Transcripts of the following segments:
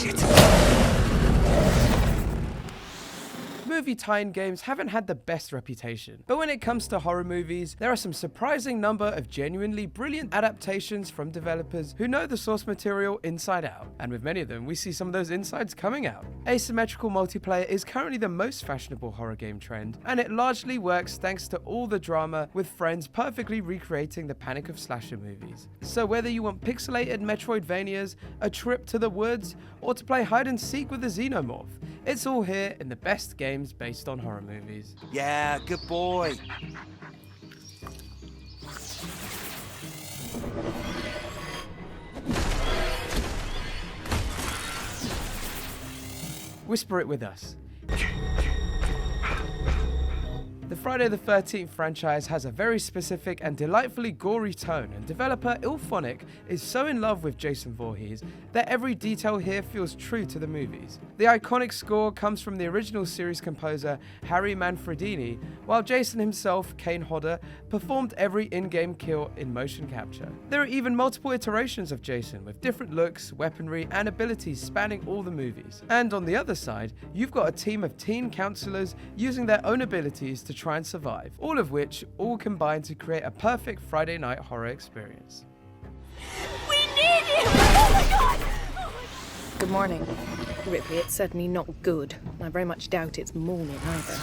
Shit. Movie tie-in games haven't had the best reputation, but when it comes to horror movies, there are some surprising number of genuinely brilliant adaptations from developers who know the source material inside out, and with many of them, we see some of those insides coming out. Asymmetrical multiplayer is currently the most fashionable horror game trend, and it largely works thanks to all the drama with friends perfectly recreating the panic of slasher movies. So whether you want pixelated metroidvanias, a trip to the woods, or to play hide and seek with a xenomorph, it's all here in the best games based on horror movies. Yeah, good boy. Whisper it with us. The Friday the 13th franchise has a very specific and delightfully gory tone, and developer Ilphonic is so in love with Jason Voorhees that every detail here feels true to the movies. The iconic score comes from the original series composer Harry Manfredini, while Jason himself, Kane Hodder, performed every in-game kill in motion capture. There are even multiple iterations of Jason with different looks, weaponry, and abilities spanning all the movies. And on the other side, you've got a team of teen counselors using their own abilities to try and survive, all of which all combine to create a perfect Friday night horror experience. We need you! Oh my god! Oh my god! Good morning. Ripley, it's certainly not good. I very much doubt it's morning either.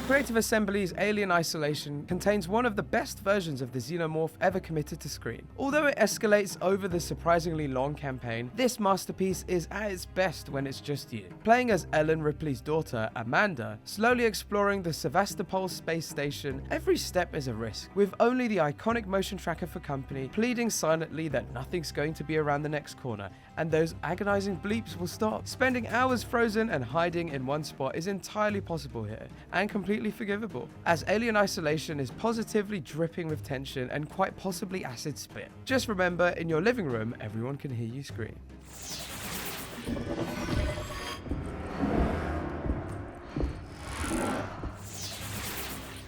Creative Assembly's Alien Isolation contains one of the best versions of the xenomorph ever committed to screen. Although it escalates over the surprisingly long campaign, this masterpiece is at its best when it's just you. Playing as Ellen Ripley's daughter, Amanda, slowly exploring the Sevastopol space station, every step is a risk, with only the iconic motion tracker for company, pleading silently that nothing's going to be around the next corner, and those agonizing bleeps will stop. Spending hours frozen and hiding in one spot is entirely possible here, and completely forgivable, as Alien Isolation is positively dripping with tension and quite possibly acid spit. Just remember, in your living room, everyone can hear you scream.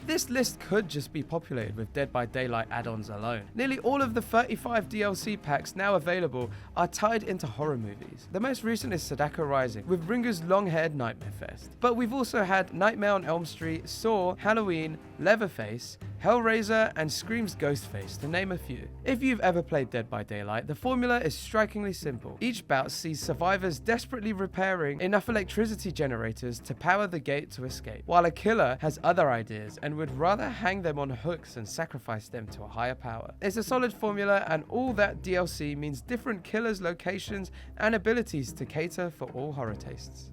This list could just be populated with Dead by Daylight add-ons alone. Nearly all of the 35 DLC packs now available are tied into horror movies. The most recent is Sadako Rising, with Ringo's long-haired Nightmare Fest. But we've also had Nightmare on Elm Street, Saw, Halloween, Leatherface, Hellraiser, and Scream's Ghostface, to name a few. If you've ever played Dead by Daylight, the formula is strikingly simple. Each bout sees survivors desperately repairing enough electricity generators to power the gate to escape, while a killer has other ideas and would rather hang them on hooks and sacrifice them to a higher power. It's a solid formula, and all that DLC means different killers, locations, and abilities to cater for all horror tastes.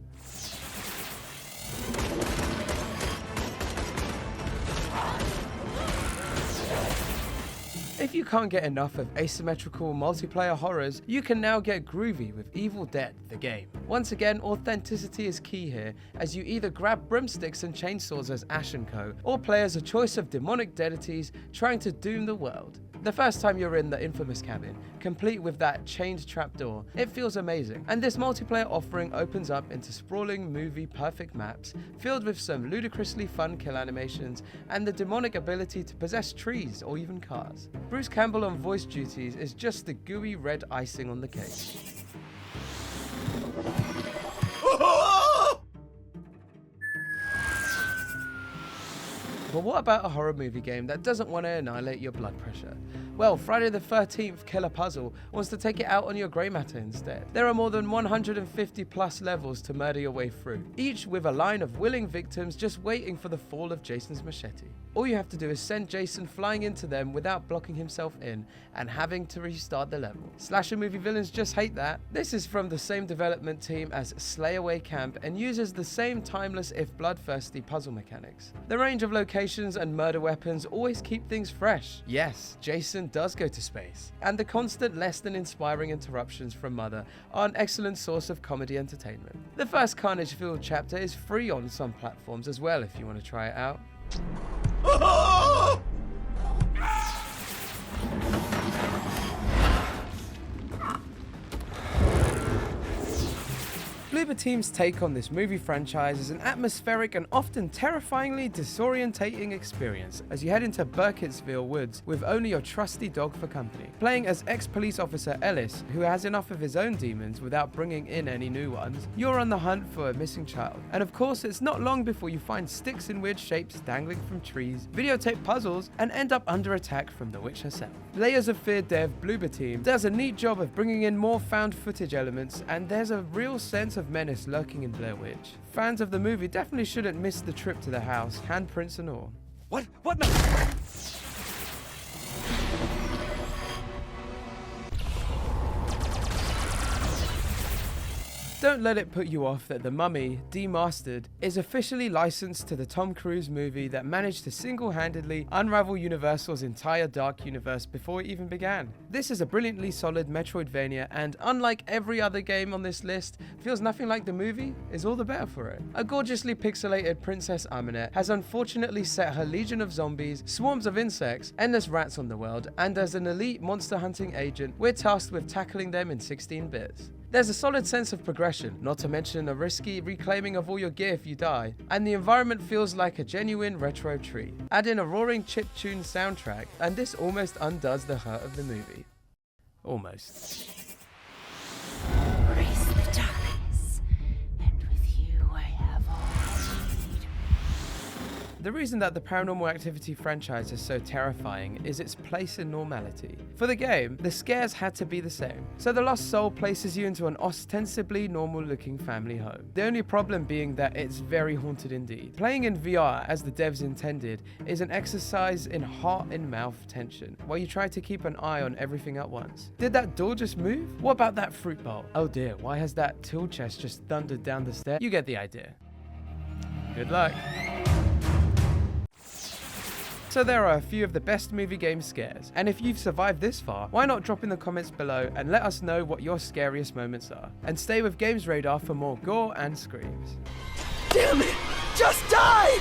If you can't get enough of asymmetrical multiplayer horrors, you can now get groovy with Evil Dead, the game. Once again, authenticity is key here, as you either grab broomsticks and chainsaws as Ash & Co, or play as a choice of demonic deities trying to doom the world. The first time you're in the infamous cabin, complete with that chained trapdoor, it feels amazing. And this multiplayer offering opens up into sprawling movie-perfect maps, filled with some ludicrously fun kill animations, and the demonic ability to possess trees or even cars. Bruce Campbell on voice duties is just the gooey red icing on the cake. But what about a horror movie game that doesn't want to annihilate your blood pressure? Well, Friday the 13th Killer Puzzle wants to take it out on your grey matter instead. There are more than 150 plus levels to murder your way through, each with a line of willing victims just waiting for the fall of Jason's machete. All you have to do is send Jason flying into them without blocking himself in and having to restart the level. Slasher movie villains just hate that. This is from the same development team as Slayaway Camp and uses the same timeless if bloodthirsty puzzle mechanics. The range of locations and murder weapons always keep things fresh. Yes, Jason does go to space, and the constant less than inspiring interruptions from Mother are an excellent source of comedy entertainment. The first Carnage Field chapter is free on some platforms as well if you want to try it out. Bloober Team's take on this movie franchise is an atmospheric and often terrifyingly disorientating experience as you head into Burkittsville woods with only your trusty dog for company. Playing as ex-police officer Ellis, who has enough of his own demons without bringing in any new ones, you're on the hunt for a missing child. And of course, it's not long before you find sticks in weird shapes dangling from trees, videotape puzzles, and end up under attack from the witch herself. Layers of Fear dev Bloober Team does a neat job of bringing in more found footage elements, and there's a real sense of menace lurking in Blair Witch. Fans of the movie definitely shouldn't miss the trip to the house, handprints and all. What? Don't let it put you off that The Mummy, Demastered, is officially licensed to the Tom Cruise movie that managed to single-handedly unravel Universal's entire Dark Universe before it even began. This is a brilliantly solid Metroidvania, and unlike every other game on this list, feels nothing like the movie is all the better for it. A gorgeously pixelated Princess Aminette has unfortunately set her legion of zombies, swarms of insects, endless rats on the world, and as an elite monster hunting agent, we're tasked with tackling them in 16 bits. There's a solid sense of progression, not to mention a risky reclaiming of all your gear if you die, and the environment feels like a genuine retro treat. Add in a roaring chiptune soundtrack, and this almost undoes the hurt of the movie. Almost. Embrace the darkness, and with you I have all I need. The reason that the Paranormal Activity franchise is so terrifying is its place in normality. For the game, the scares had to be the same, so The Lost Soul places you into an ostensibly normal-looking family home. The only problem being that it's very haunted indeed. Playing in VR, as the devs intended, is an exercise in heart-in-mouth tension, while you try to keep an eye on everything at once. Did that door just move? What about that fruit bowl? Oh dear, why has that tool chest just thundered down the stairs? You get the idea. Good luck. So there are a few of the best movie game scares, and if you've survived this far, why not drop in the comments below and let us know what your scariest moments are. And stay with GamesRadar for more gore and screams. Damn it! Just die!